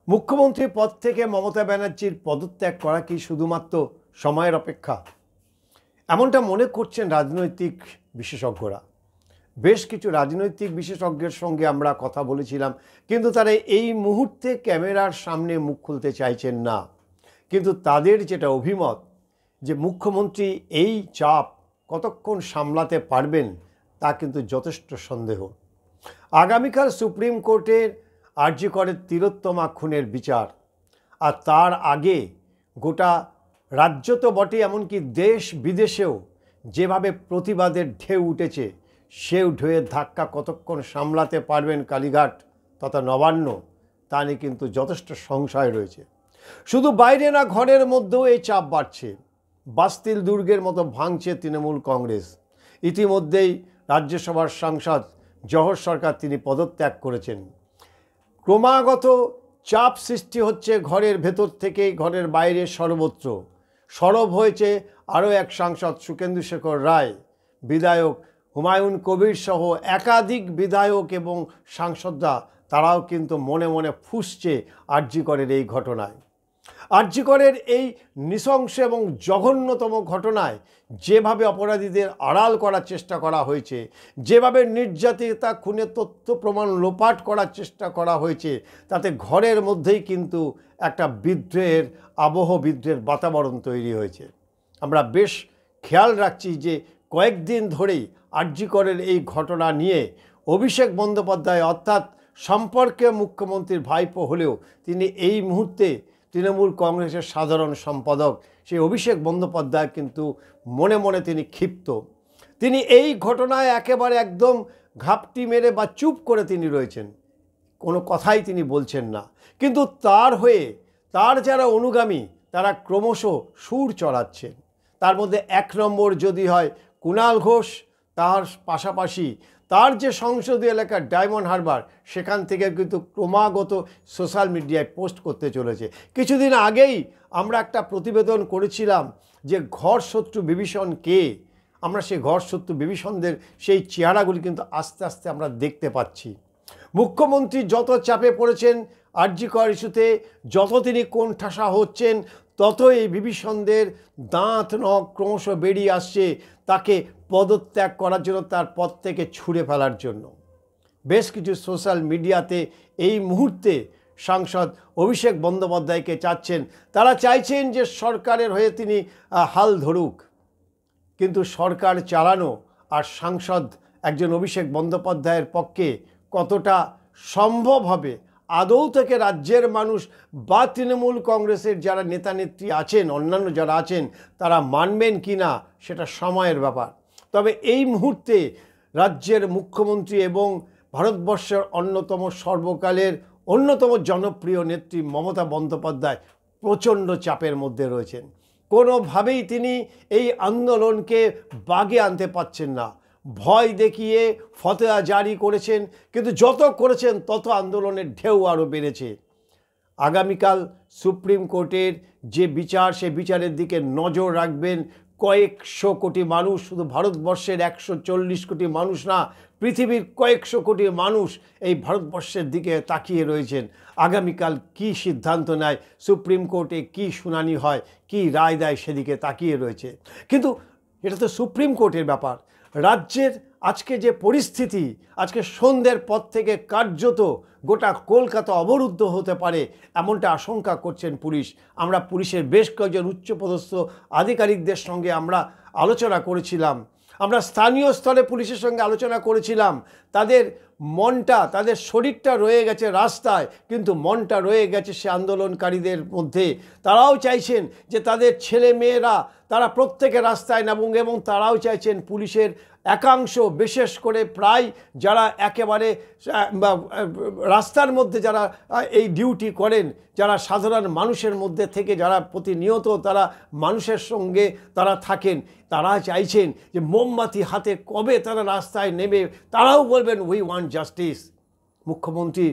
মুখ্যমন্ত্রী পদ থেকে মমতা ব্যানার্জির পদত্যাগ করা কি শুধুমাত্র সময়ের অপেক্ষা? এমনটা মনে করছেন রাজনৈতিক বিশেষজ্ঞরা। বেশ কিছু রাজনৈতিক বিশেষজ্ঞের সঙ্গে আমরা কথা বলেছিলাম, কিন্তু তারা এই মুহূর্তে ক্যামেরার সামনে মুখ খুলতে চাইছেন না। কিন্তু তাদের যেটা অভিমত, যে মুখ্যমন্ত্রী এই চাপ কতক্ষণ সামলাতে পারবেন তা কিন্তু যথেষ্ট সন্দেহ। আগামীকাল সুপ্রিম কোর্টের আরজি করের তিলোত্তমা খুনের বিচার, আর তার আগে গোটা রাজ্য তো বটে, এমনকি দেশ বিদেশেও যেভাবে প্রতিবাদের ঢেউ উঠেছে, সেই ঢেউয়ের ধাক্কা কতক্ষণ সামলাতে পারবেন কালীঘাট তথা নবান্ন, তা নিয়ে কিন্তু যথেষ্ট সংশয় রয়েছে। শুধু বাইরে না, ঘরের মধ্যেও এই চাপ বাড়ছে। বাস্তিল দুর্গের মতো ভাঙছে তৃণমূল কংগ্রেস। ইতিমধ্যেই রাজ্যসভার সাংসদ জহর সরকার তিনি পদত্যাগ করেছেন। ক্রমাগত চাপ সৃষ্টি হচ্ছে ঘরের ভেতর থেকে ঘরের বাইরে সর্বত্র। সরব হয়েছে আরও এক সাংসদ সুখেন্দু শেখর রায়, বিধায়ক হুমায়ুন কবির সহ একাধিক বিধায়ক এবং সাংসদরা, তারাও কিন্তু মনে মনে ফুঁসছে আরজি করের এই ঘটনায়। আরজি করের এই নৃশংস এবং জঘন্যতম ঘটনায় যেভাবে অপরাধীদের আড়াল করার চেষ্টা করা হয়েছে, যেভাবে নির্যাতিতা খুনের তথ্য প্রমাণ লোপাট করার চেষ্টা করা হয়েছে, তাতে ঘরের মধ্যেই কিন্তু একটা বিদ্রোহের আবহ, বিদ্রোহের বাতাবরণ তৈরি হয়েছে। আমরা বেশ খেয়াল রাখছি যে কয়েকদিন ধরেই আরজি করের এই ঘটনা নিয়ে অভিষেক বন্দ্যোপাধ্যায়, অর্থাৎ সম্পর্কে মুখ্যমন্ত্রীর ভাইপো হলেও তিনি এই মুহূর্তে তৃণমূল কংগ্রেসের সাধারণ সম্পাদক, সেই অভিষেক বন্দ্যোপাধ্যায় কিন্তু মনে মনে তিনি ক্ষিপ্ত। তিনি এই ঘটনায় একেবারে একদম ঘাপটি মেরে বা চুপ করে তিনি রয়েছেন, কোনো কথাই তিনি বলছেন না। কিন্তু তার হয়ে তার যারা অনুগামী, তারা ক্রমশ সুর চড়াচ্ছেন। তার মধ্যে এক নম্বর যদি হয় কুণাল ঘোষ, তার পাশাপাশি তার যে সংসদীয় এলাকা ডায়মন্ড হারবার, সেখান থেকে কিন্তু ক্রমাগত সোশ্যাল মিডিয়ায় পোস্ট করতে চলেছে। কিছুদিন আগেই আমরা একটা প্রতিবেদন করেছিলাম যে ঘর শত্রু বিভীষণ কে। আমরা সেই ঘর শত্রু বিভীষণদের সেই চেহারাগুলি কিন্তু আস্তে আস্তে আমরা দেখতে পাচ্ছি। মুখ্যমন্ত্রী যত চাপে পড়েছেন আরজি কর ইস্যুতে, যত তিনি কোণঠাসা হচ্ছেন, তত এই বিভীষণদের দাঁত নখ ক্রমশ বেরিয়ে আসছে তাকে পদত্যাগ করার জন্য, তার পদ থেকে ছুঁড়ে ফেলার জন্য। বেশ কিছু সোশ্যাল মিডিয়াতে এই মুহূর্তে সাংসদ অভিষেক বন্দ্যোপাধ্যায়কে চাচ্ছেন, তারা চাইছেন যে সরকারের হয়ে তিনি হাল ধরুক। কিন্তু সরকার চালানো আর সাংসদ একজন অভিষেক বন্দ্যোপাধ্যায়ের পক্ষে কতটা সম্ভব হবে, আদৌ থেকে রাজ্যের মানুষ বা তৃণমূল কংগ্রেসের যারা নেতা নেত্রী আছেন, অন্যান্য যারা আছেন, তারা মানবেন কি না সেটা সময়ের ব্যাপার। তবে এই মুহূর্তে রাজ্যের মুখ্যমন্ত্রী এবং ভারতবর্ষের অন্যতম সর্বকালের অন্যতম জনপ্রিয় নেত্রী মমতা বন্দ্যোপাধ্যায় প্রচণ্ড চাপের মধ্যে রয়েছেন। কোনোভাবেই তিনি এই আন্দোলনকে বাগে আনতে পারছেন না। ভয় দেখিয়ে ফতোয়া জারি করেছেন, কিন্তু যত করেছেন তত আন্দোলনের ঢেউ আরও বেড়েছে। আগামীকাল সুপ্রিম কোর্টের যে বিচার, সে বিচারের দিকে নজর রাখবেন কয়েকশো কোটি মানুষ। শুধু ভারতবর্ষের 140 কোটি মানুষ না, পৃথিবীর কয়েকশো কোটি মানুষ এই ভারতবর্ষের দিকে তাকিয়ে রয়েছেন। আগামীকাল কি সিদ্ধান্ত নেয় সুপ্রিম কোর্টে, কি শুনানি হয়, কি রায় দেয়, সেদিকে তাকিয়ে রয়েছে। কিন্তু এটা তো সুপ্রিম কোর্টের ব্যাপার। রাজ্যের আজকে যে পরিস্থিতি, আজকে সন্ধ্যের পর থেকে কার্যত গোটা কলকাতা অবরুদ্ধ হতে পারে, এমনটা আশঙ্কা করছেন পুলিশ। আমরা পুলিশের বেশ কয়েকজন উচ্চপদস্থ আধিকারিকদের সঙ্গে আমরা আলোচনা করেছিলাম, আমরা স্থানীয় স্তরে পুলিশের সঙ্গে আলোচনা করেছিলাম। তাদের মনটা, তাদের শরীরটা রয়ে গেছে রাস্তায়, কিন্তু মনটা রয়ে গেছে সে আন্দোলনকারীদের মধ্যে। তারাও চাইছেন যে তাদের ছেলে মেয়েরা তারা প্রত্যেকে রাস্তায় নামুক, এবং তারাও চাইছেন পুলিশের একাংশ, বিশেষ করে প্রায় যারা একেবারে রাস্তার মধ্যে যারা এই ডিউটি করেন, যারা সাধারণ মানুষের মধ্যে থেকে যারা প্রতিনিয়ত তারা মানুষের সঙ্গে তারা থাকেন, তারা চাইছেন যে মোমবাতি হাতে কবে তারা রাস্তায় নেমে তারাও বলবেন উই ওয়ান্ট জাস্টিস। মুখ্যমন্ত্রী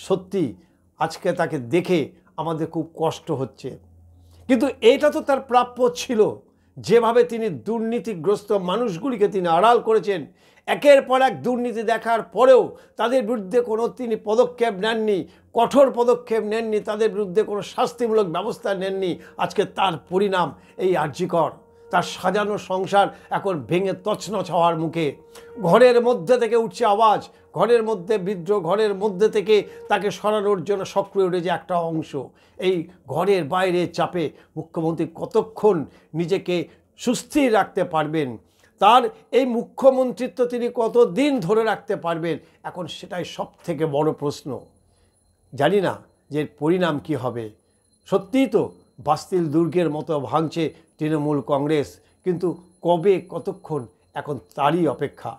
সত্যি আজকে তাকে দেখে আমাদের খুব কষ্ট হচ্ছে, কিন্তু এটা তো তার প্রাপ্য ছিল যেভাবে তিনি দুর্নীতিগ্রস্ত মানুষগুলিকে তিনি আড়াল করেছেন, একের পর এক দুর্নীতি দেখার পরেও তাদের বিরুদ্ধে কোনো তিনি পদক্ষেপ নেননি, কঠোর পদক্ষেপ নেননি, তাদের বিরুদ্ধে কোনো শাস্তিমূলক ব্যবস্থা নেননি। আজকে তার পরিণাম এই আরজি কর। তার সাজানো সংসার এখন ভেঙে তছনছ হওয়ার মুখে। ঘরের মধ্যে থেকে উঠছে আওয়াজ, ঘরের মধ্যে বিদ্রোহ, ঘরের মধ্যে থেকে তাকে সরানোর জন্য সক্রিয় উঠেছে একটা অংশ। এই ঘরের বাইরে চাপে মুখ্যমন্ত্রী কতক্ষণ নিজেকে সুস্থির রাখতে পারবেন, তার এই মুখ্যমন্ত্রিত্ব তিনি কতদিন ধরে রাখতে পারবেন, এখন সেটাই সব থেকে বড় প্রশ্ন। জানি না যে পরিণাম কি হবে। সত্যিই তো বাস্তিল দুর্গের মতো ভাঙছে তৃণমূল কংগ্রেস, কিন্তু কবে কতক্ষণ এখন তারই অপেক্ষা।